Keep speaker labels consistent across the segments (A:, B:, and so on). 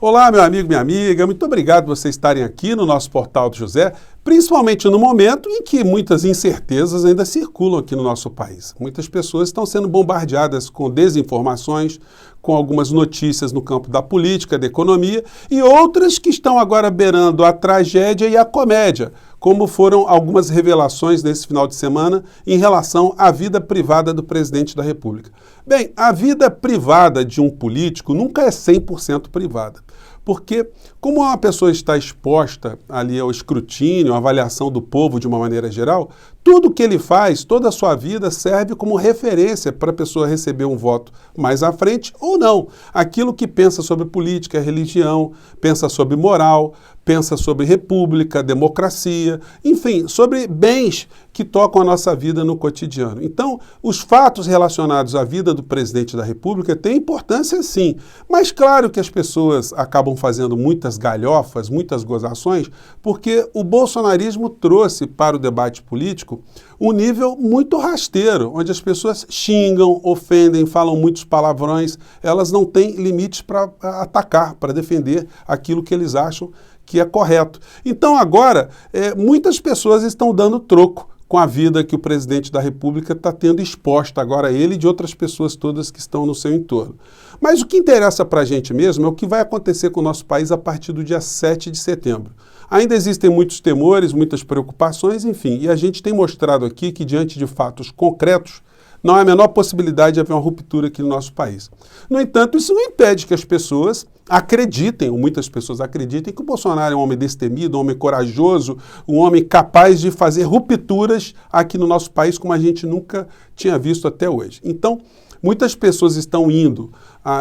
A: Olá, meu amigo, minha amiga, muito obrigado por vocês estarem aqui no nosso Portal do José, principalmente no momento em que muitas incertezas ainda circulam aqui no nosso país. Muitas pessoas estão sendo bombardeadas com desinformações, com algumas notícias no campo da política, da economia, e outras que estão agora beirando a tragédia e a comédia, como foram algumas revelações nesse final de semana em relação à vida privada do presidente da República. Bem, a vida privada de um político nunca é 100% privada. Porque, como uma pessoa está exposta ali ao escrutínio, à avaliação do povo de uma maneira geral, tudo que ele faz, toda a sua vida serve como referência para a pessoa receber um voto mais à frente ou não. Aquilo que pensa sobre política, religião, pensa sobre moral, pensa sobre república, democracia, enfim, sobre bens que tocam a nossa vida no cotidiano. Então, os fatos relacionados à vida do presidente da República têm importância sim, mas claro que as pessoas acabam fazendo muitas galhofas, muitas gozações, porque o bolsonarismo trouxe para o debate político um nível muito rasteiro, onde as pessoas xingam, ofendem, falam muitos palavrões, elas não têm limites para atacar, para defender aquilo que eles acham que é correto. Então agora, muitas pessoas estão dando troco com a vida que o presidente da República está tendo exposta agora, ele e de outras pessoas todas que estão no seu entorno. Mas o que interessa para a gente mesmo é o que vai acontecer com o nosso país a partir do dia 7 de setembro. Ainda existem muitos temores, muitas preocupações, enfim, e a gente tem mostrado aqui que diante de fatos concretos, não há a menor possibilidade de haver uma ruptura aqui no nosso país. No entanto, isso não impede que as pessoas acreditem, ou muitas pessoas acreditem, que o Bolsonaro é um homem destemido, um homem corajoso, um homem capaz de fazer rupturas aqui no nosso país como a gente nunca tinha visto até hoje. Então, muitas pessoas estão indo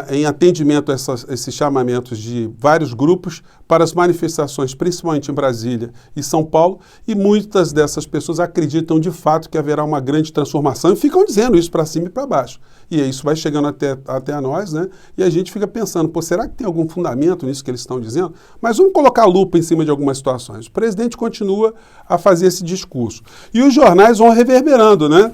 A: em atendimento a esses chamamentos de vários grupos para as manifestações, principalmente em Brasília e São Paulo, e muitas dessas pessoas acreditam de fato que haverá uma grande transformação e ficam dizendo isso para cima e para baixo. E isso vai chegando até a nós, né? E a gente fica pensando, pô, será que tem algum fundamento nisso que eles estão dizendo? Mas vamos colocar a lupa em cima de algumas situações. O presidente continua a fazer esse discurso. E os jornais vão reverberando, né?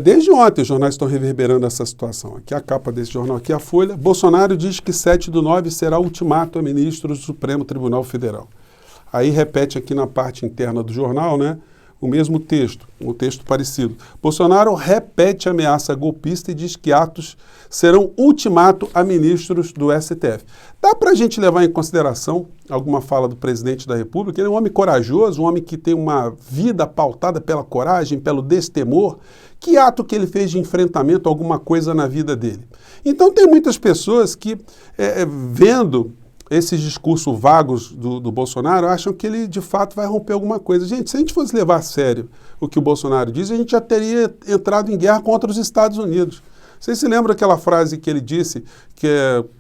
A: Desde ontem os jornais estão reverberando essa situação. Aqui a capa desse jornal, aqui a Folha. Bolsonaro diz que 7/9 será ultimato a ministros do Supremo Tribunal Federal. Aí repete aqui na parte interna do jornal, né, o mesmo texto, um texto parecido. Bolsonaro repete a ameaça golpista e diz que atos serão ultimato a ministros do STF. Dá para a gente levar em consideração alguma fala do presidente da República? Ele é um homem corajoso, um homem que tem uma vida pautada pela coragem, pelo destemor. Que ato que ele fez de enfrentamento a alguma coisa na vida dele? Então tem muitas pessoas que, vendo esses discursos vagos do Bolsonaro, acham que ele de fato vai romper alguma coisa. Gente, se a gente fosse levar a sério o que o Bolsonaro diz, a gente já teria entrado em guerra contra os Estados Unidos. Vocês se lembram aquela frase que ele disse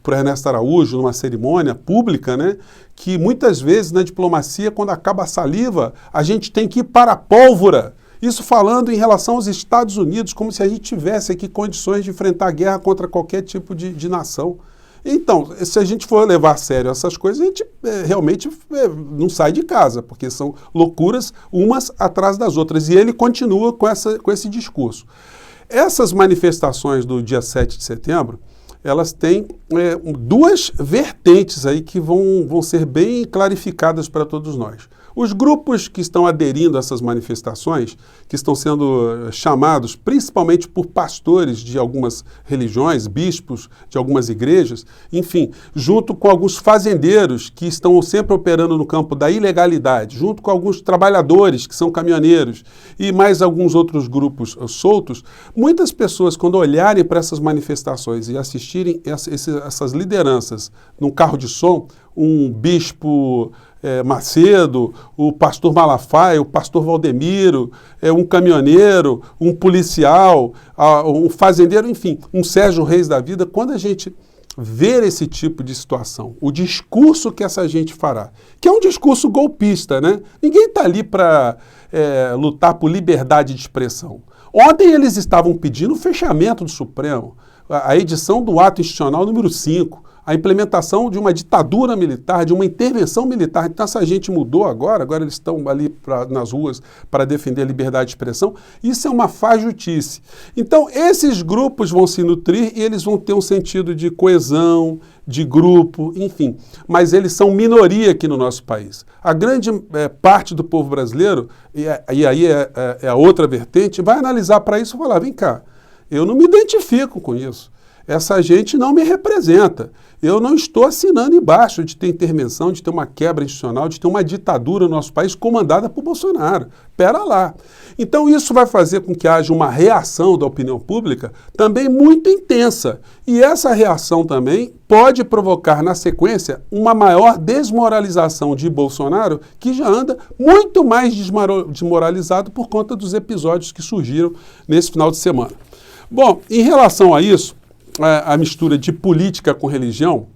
A: para Ernesto Araújo, numa cerimônia pública, né? Que muitas vezes na diplomacia, quando acaba a saliva, a gente tem que ir para a pólvora. Isso falando em relação aos Estados Unidos, como se a gente tivesse aqui condições de enfrentar a guerra contra qualquer tipo de nação. Então, se a gente for levar a sério essas coisas, a gente realmente não sai de casa, porque são loucuras umas atrás das outras. E ele continua com esse discurso. Essas manifestações do dia 7 de setembro, elas têm duas vertentes aí que vão ser bem clarificadas para todos nós. Os grupos que estão aderindo a essas manifestações, que estão sendo chamados principalmente por pastores de algumas religiões, bispos de algumas igrejas, enfim, junto com alguns fazendeiros que estão sempre operando no campo da ilegalidade, junto com alguns trabalhadores que são caminhoneiros e mais alguns outros grupos soltos, muitas pessoas, quando olharem para essas manifestações e assistirem essas lideranças num carro de som, um bispo Macedo, o pastor Malafaia, o pastor Valdemiro, um caminhoneiro, um policial, um fazendeiro, enfim, um Sérgio Reis da vida, quando a gente ver esse tipo de situação, o discurso que essa gente fará, que é um discurso golpista, né? Ninguém está ali para lutar por liberdade de expressão. Ontem eles estavam pedindo o fechamento do Supremo, a edição do ato institucional número 5, a implementação de uma ditadura militar, de uma intervenção militar. Então essa gente mudou agora eles estão ali nas ruas para defender a liberdade de expressão. Isso é uma fajutice. Então esses grupos vão se nutrir e eles vão ter um sentido de coesão, de grupo, enfim. Mas eles são minoria aqui no nosso país. A grande parte do povo brasileiro, e aí é a outra vertente, vai analisar para isso e falar, vem cá, eu não me identifico com isso. Essa gente não me representa. Eu não estou assinando embaixo de ter intervenção, de ter uma quebra institucional, de ter uma ditadura no nosso país comandada por Bolsonaro. Pera lá. Então isso vai fazer com que haja uma reação da opinião pública também muito intensa. E essa reação também pode provocar, na sequência, uma maior desmoralização de Bolsonaro, que já anda muito mais desmoralizado por conta dos episódios que surgiram nesse final de semana. Bom, em relação a isso, a mistura de política com religião,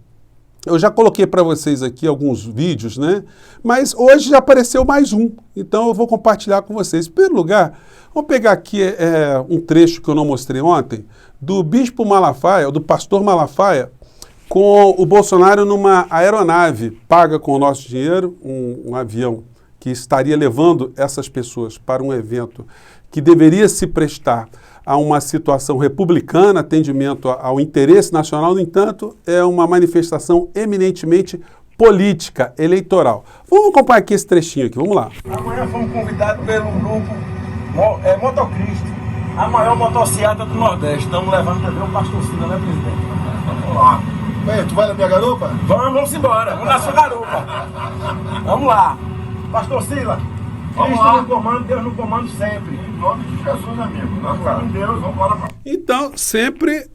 A: eu já coloquei para vocês aqui alguns vídeos, né? Mas hoje já apareceu mais um, então eu vou compartilhar com vocês. Em primeiro lugar, vamos pegar aqui um trecho que eu não mostrei ontem, do Bispo Malafaia, do pastor Malafaia, com o Bolsonaro numa aeronave paga com o nosso dinheiro, um avião que estaria levando essas pessoas para um evento que deveria se prestar a uma situação republicana, atendimento ao interesse nacional. No entanto, é uma manifestação eminentemente política, eleitoral. Vamos acompanhar aqui esse trechinho aqui, vamos lá.
B: Amanhã fomos convidados pelo grupo Motocristo, a maior motociata do Nordeste. Estamos levando também o pastor Sila, né, presidente? Vamos lá.
C: Tu vai na minha garupa?
B: Vamos embora, vamos na sua garupa. Vamos lá. Pastor Sila, Cristo no comando, Deus no comando sempre. Em nome de Jesus, amigo. Nós vamos em Deus, vamos embora.
A: Então, sempre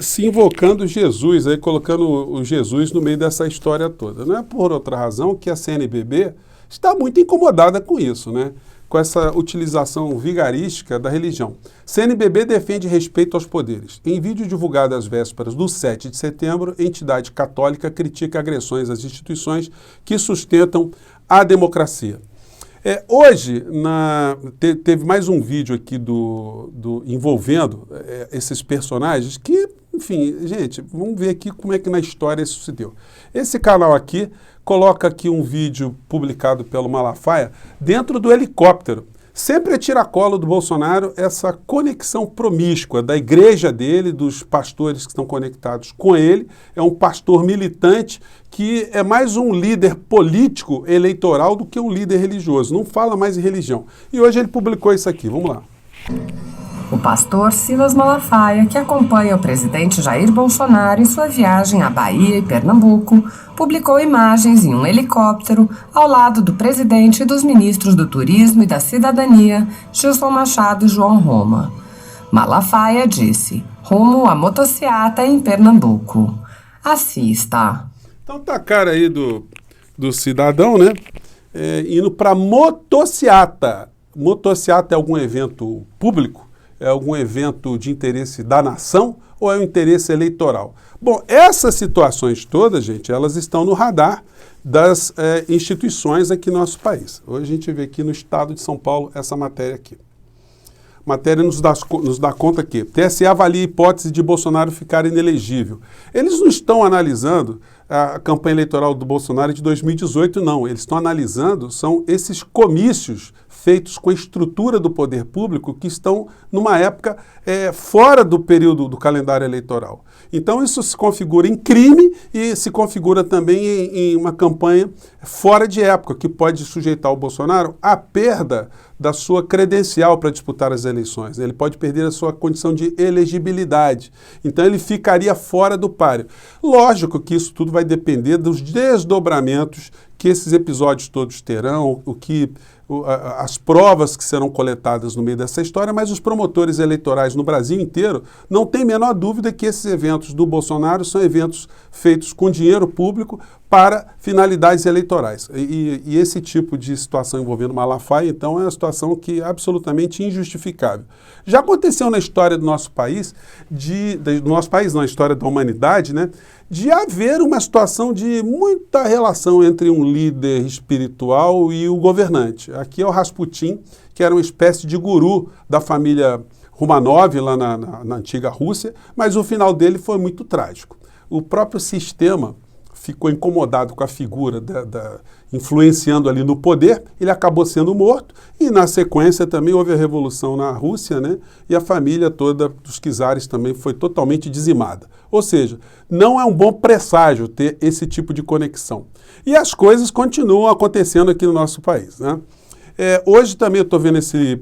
A: se invocando Jesus, aí colocando o Jesus no meio dessa história toda. Não é por outra razão que a CNBB está muito incomodada com isso, né? Com essa utilização vigarística da religião. CNBB defende respeito aos poderes. Em vídeo divulgado às vésperas do 7 de setembro, entidade católica critica agressões às instituições que sustentam a democracia. Hoje, teve mais um vídeo aqui envolvendo esses personagens que, enfim, gente, vamos ver aqui como é que na história isso se deu. Esse canal aqui coloca aqui um vídeo publicado pelo Malafaia dentro do helicóptero. Sempre é tiracolo do Bolsonaro essa conexão promíscua da igreja dele, dos pastores que estão conectados com ele. É um pastor militante que é mais um líder político eleitoral do que um líder religioso. Não fala mais em religião. E hoje ele publicou isso aqui. Vamos lá.
D: O pastor Silas Malafaia, que acompanha o presidente Jair Bolsonaro em sua viagem à Bahia e Pernambuco, publicou imagens em um helicóptero ao lado do presidente e dos ministros do Turismo e da Cidadania, Gilson Machado e João Roma. Malafaia disse, rumo à motociata em Pernambuco. Assista.
A: Então tá a cara aí do cidadão, né? Indo para motociata. Motociata é algum evento público? É algum evento de interesse da nação ou é um interesse eleitoral? Bom, essas situações todas, gente, elas estão no radar das instituições aqui no nosso país. Hoje a gente vê aqui no estado de São Paulo essa matéria aqui. A matéria nos dá conta que TSE avalia a hipótese de Bolsonaro ficar inelegível. Eles não estão analisando a campanha eleitoral do Bolsonaro de 2018, não. Eles estão analisando, são esses comícios feitos com a estrutura do poder público que estão numa época fora do período do calendário eleitoral. Então isso se configura em crime e se configura também em uma campanha fora de época, que pode sujeitar o Bolsonaro à perda da sua credencial para disputar as eleições. Ele pode perder a sua condição de elegibilidade. Então ele ficaria fora do páreo. Lógico que isso tudo vai depender dos desdobramentos que esses episódios todos terão, as provas que serão coletadas no meio dessa história, mas os promotores eleitorais no Brasil inteiro não têm a menor dúvida que esses eventos do Bolsonaro são eventos feitos com dinheiro público para finalidades eleitorais. E esse tipo de situação envolvendo Malafaia, então, é uma situação que é absolutamente injustificável. Já aconteceu na história do nosso país, na história da humanidade, né, de haver uma situação de muita relação entre um líder espiritual e o governante. Aqui é o Rasputin, que era uma espécie de guru da família Romanov, lá na antiga Rússia, mas o final dele foi muito trágico. o próprio sistema ficou incomodado com a figura influenciando ali no poder, ele acabou sendo morto e na sequência também houve a revolução na Rússia, né? E a família toda dos czares também foi totalmente dizimada. Ou seja, não é um bom presságio ter esse tipo de conexão. E as coisas continuam acontecendo aqui no nosso país, né? Hoje também eu estou vendo esse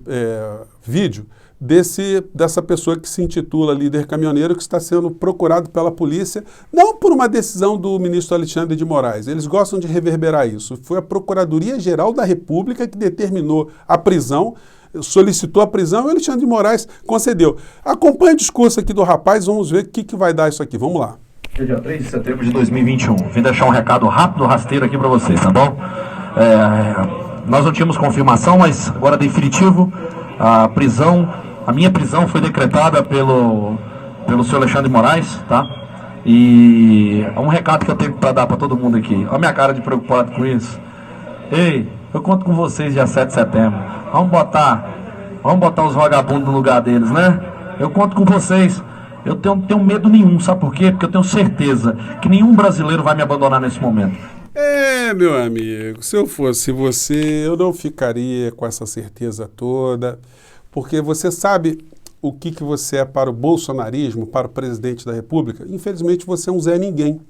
A: vídeo dessa pessoa que se intitula líder caminhoneiro, que está sendo procurado pela polícia, não por uma decisão do ministro Alexandre de Moraes, eles gostam de reverberar isso, foi a Procuradoria-Geral da República que determinou a prisão, solicitou a prisão e o Alexandre de Moraes concedeu. Acompanhe o discurso aqui do rapaz, vamos ver o que vai dar isso aqui, vamos lá.
E: Dia 3 de setembro de 2021, vim deixar um recado rápido, rasteiro aqui para vocês, tá bom? Nós não tínhamos confirmação, mas agora é definitivo, a minha prisão foi decretada pelo senhor Alexandre de Moraes, tá? E é um recado que eu tenho para dar para todo mundo aqui. Olha a minha cara de preocupado com isso. Ei, eu conto com vocês dia 7 de setembro. Vamos botar os vagabundos no lugar deles, né? Eu conto com vocês. Eu tenho medo nenhum, sabe por quê? Porque eu tenho certeza que nenhum brasileiro vai me abandonar nesse momento.
A: Meu amigo, se eu fosse você, eu não ficaria com essa certeza toda, porque você sabe o que você é para o bolsonarismo, para o presidente da República? Infelizmente você é um Zé Ninguém.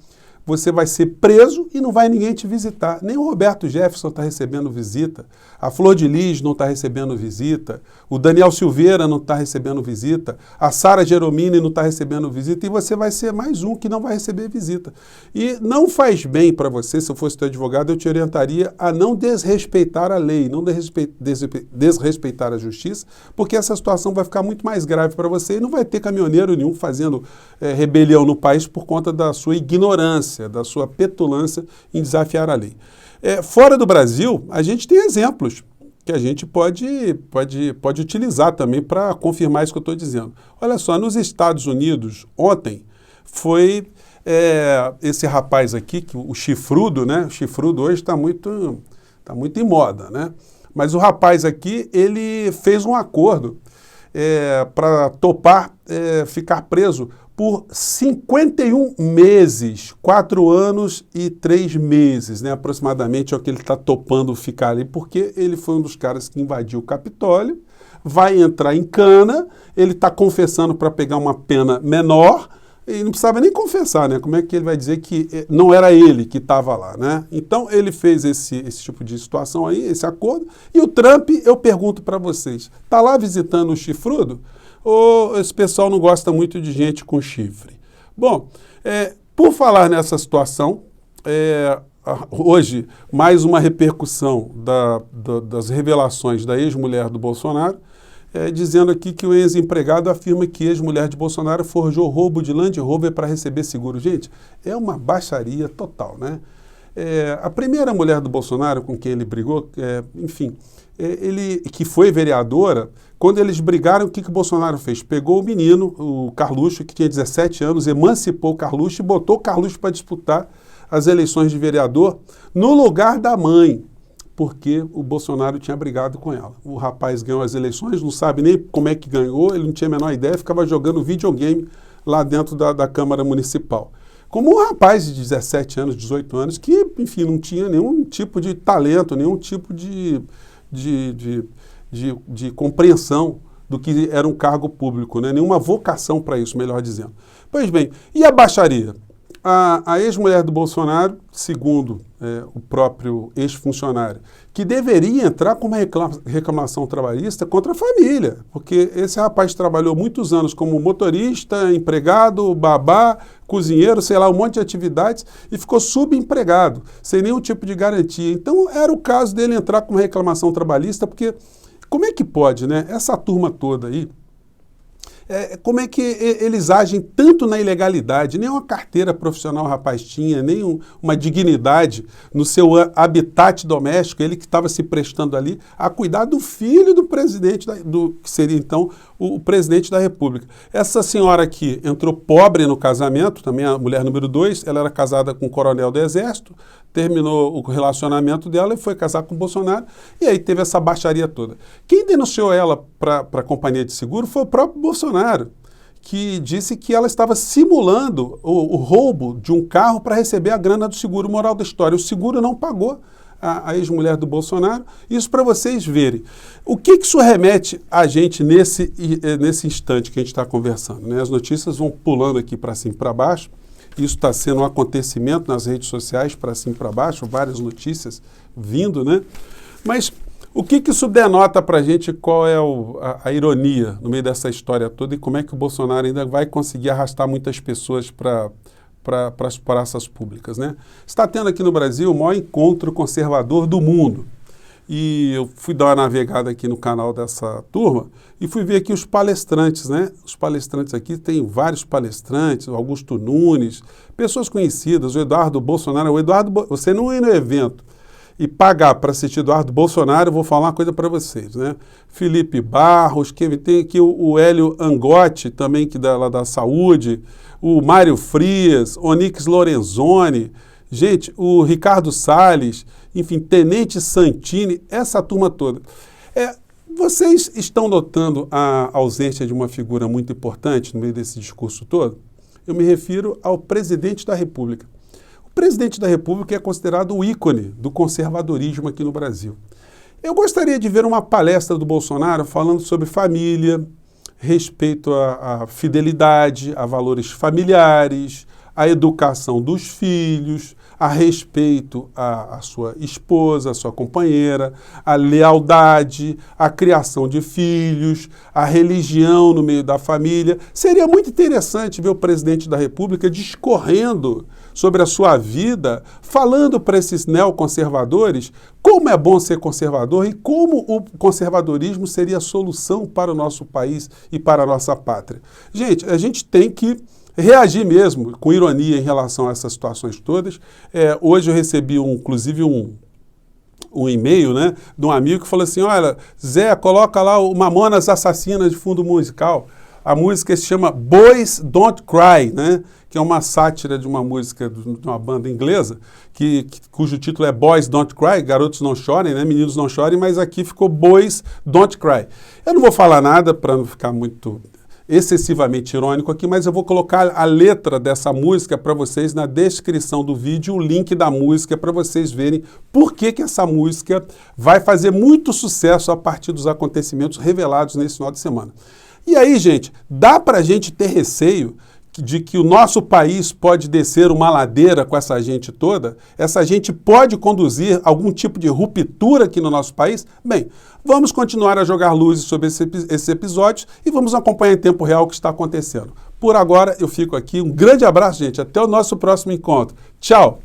A: Você vai ser preso e não vai ninguém te visitar. Nem o Roberto Jefferson está recebendo visita, a Flor de Lis não está recebendo visita, o Daniel Silveira não está recebendo visita, a Sara Geromini não está recebendo visita e você vai ser mais um que não vai receber visita. E não faz bem para você, se eu fosse teu advogado, eu te orientaria a não desrespeitar a lei, não desrespeitar a justiça, porque essa situação vai ficar muito mais grave para você e não vai ter caminhoneiro nenhum fazendo rebelião no país por conta da sua ignorância, da sua petulância em desafiar a lei. Fora do Brasil, a gente tem exemplos que a gente pode utilizar também para confirmar isso que eu estou dizendo. Olha só, nos Estados Unidos, ontem, foi esse rapaz aqui, o Chifrudo, né? O Chifrudo hoje está muito em moda, né? Mas o rapaz aqui, ele fez um acordo para topar ficar preso por 51 meses, 4 anos e 3 meses, né, aproximadamente é o que ele está topando ficar ali, porque ele foi um dos caras que invadiu o Capitólio, vai entrar em cana, ele está confessando para pegar uma pena menor, e não precisava nem confessar, né? Como é que ele vai dizer que não era ele que estava lá, né? Então ele fez esse tipo de situação aí, esse acordo, e o Trump, eu pergunto para vocês, está lá visitando o Chifrudo? Ou esse pessoal não gosta muito de gente com chifre? Bom, por falar nessa situação, hoje mais uma repercussão das revelações da ex-mulher do Bolsonaro, dizendo aqui que o ex-empregado afirma que a ex-mulher de Bolsonaro forjou roubo de Land Rover para receber seguro. Gente, é uma baixaria total, né? A primeira mulher do Bolsonaro com quem ele brigou, enfim, ele que foi vereadora, quando eles brigaram, o que o Bolsonaro fez? Pegou o menino, o Carluxo, que tinha 17 anos, emancipou o Carluxo e botou o Carluxo para disputar as eleições de vereador no lugar da mãe, porque o Bolsonaro tinha brigado com ela. O rapaz ganhou as eleições, não sabe nem como é que ganhou, ele não tinha a menor ideia, ficava jogando videogame lá dentro da Câmara Municipal. Como um rapaz de 17 anos, 18 anos, que, enfim, não tinha nenhum tipo de talento, nenhum tipo de compreensão do que era um cargo público, né? Nenhuma vocação para isso, melhor dizendo. Pois bem, e a baixaria? A ex-mulher do Bolsonaro, segundo o próprio ex-funcionário, que deveria entrar com uma reclamação trabalhista contra a família, porque esse rapaz trabalhou muitos anos como motorista, empregado, babá, cozinheiro, sei lá, um monte de atividades e ficou subempregado, sem nenhum tipo de garantia. Então era o caso dele entrar com uma reclamação trabalhista, porque como é que pode, né? Essa turma toda aí, como é que eles agem tanto na ilegalidade? Nem uma carteira profissional o rapaz tinha, nem uma dignidade no seu habitat doméstico, ele que estava se prestando ali a cuidar do filho do presidente, que seria então o presidente da República. Essa senhora aqui entrou pobre no casamento, também a mulher número 2, ela era casada com um coronel do Exército, terminou o relacionamento dela e foi casar com o Bolsonaro, e aí teve essa baixaria toda. Quem denunciou ela para a companhia de seguro foi o próprio Bolsonaro, que disse que ela estava simulando o roubo de um carro para receber a grana do seguro. Moral da história, o seguro não pagou a ex-mulher do Bolsonaro. Isso para vocês verem. O que isso remete a gente nesse instante que a gente está conversando, né? As notícias vão pulando aqui para cima e para baixo. Isso está sendo um acontecimento nas redes sociais, para cima e para baixo, várias notícias vindo, né? Mas o que isso denota para a gente, qual é a ironia no meio dessa história toda e como é que o Bolsonaro ainda vai conseguir arrastar muitas pessoas para as praças públicas, né? Está tendo aqui no Brasil o maior encontro conservador do mundo. E eu fui dar uma navegada aqui no canal dessa turma e fui ver aqui os palestrantes, né? Os palestrantes aqui, tem vários palestrantes, o Augusto Nunes, pessoas conhecidas, o Eduardo Bolsonaro. Você não ir no evento e pagar para assistir Eduardo Bolsonaro, eu vou falar uma coisa para vocês, né? Felipe Barros, tem aqui o Hélio Angotti, também que lá da Saúde, o Mário Frias, Onyx Lorenzoni, gente, o Ricardo Salles, enfim, Tenente Santini, essa turma toda. Vocês estão notando a ausência de uma figura muito importante no meio desse discurso todo? Eu me refiro ao presidente da República. O presidente da República é considerado o ícone do conservadorismo aqui no Brasil. Eu gostaria de ver uma palestra do Bolsonaro falando sobre família, respeito à fidelidade, a valores familiares, a educação dos filhos, a respeito à sua esposa, à sua companheira, a lealdade, a criação de filhos, a religião no meio da família. Seria muito interessante ver o presidente da República discorrendo sobre a sua vida, falando para esses neoconservadores como é bom ser conservador e como o conservadorismo seria a solução para o nosso país e para a nossa pátria. Gente, a gente tem que reagir mesmo com ironia em relação a essas situações todas. Hoje eu recebi, inclusive, um e-mail, né, de um amigo que falou assim, olha, Zé, coloca lá o Mamonas Assassinas de fundo musical. A música se chama Boys Don't Cry, né, que é uma sátira de uma música de uma banda inglesa, cujo título é Boys Don't Cry, garotos não chorem, né, meninos não chorem, mas aqui ficou Boys Don't Cry. Eu não vou falar nada para não ficar muito excessivamente irônico aqui, mas eu vou colocar a letra dessa música para vocês na descrição do vídeo, o link da música para vocês verem por que essa música vai fazer muito sucesso a partir dos acontecimentos revelados nesse final de semana. E aí, gente, dá para a gente ter receio de que o nosso país pode descer uma ladeira com essa gente toda? Essa gente pode conduzir algum tipo de ruptura aqui no nosso país? Bem, vamos continuar a jogar luzes sobre esses episódios e vamos acompanhar em tempo real o que está acontecendo. Por agora, eu fico aqui. Um grande abraço, gente. Até o nosso próximo encontro. Tchau!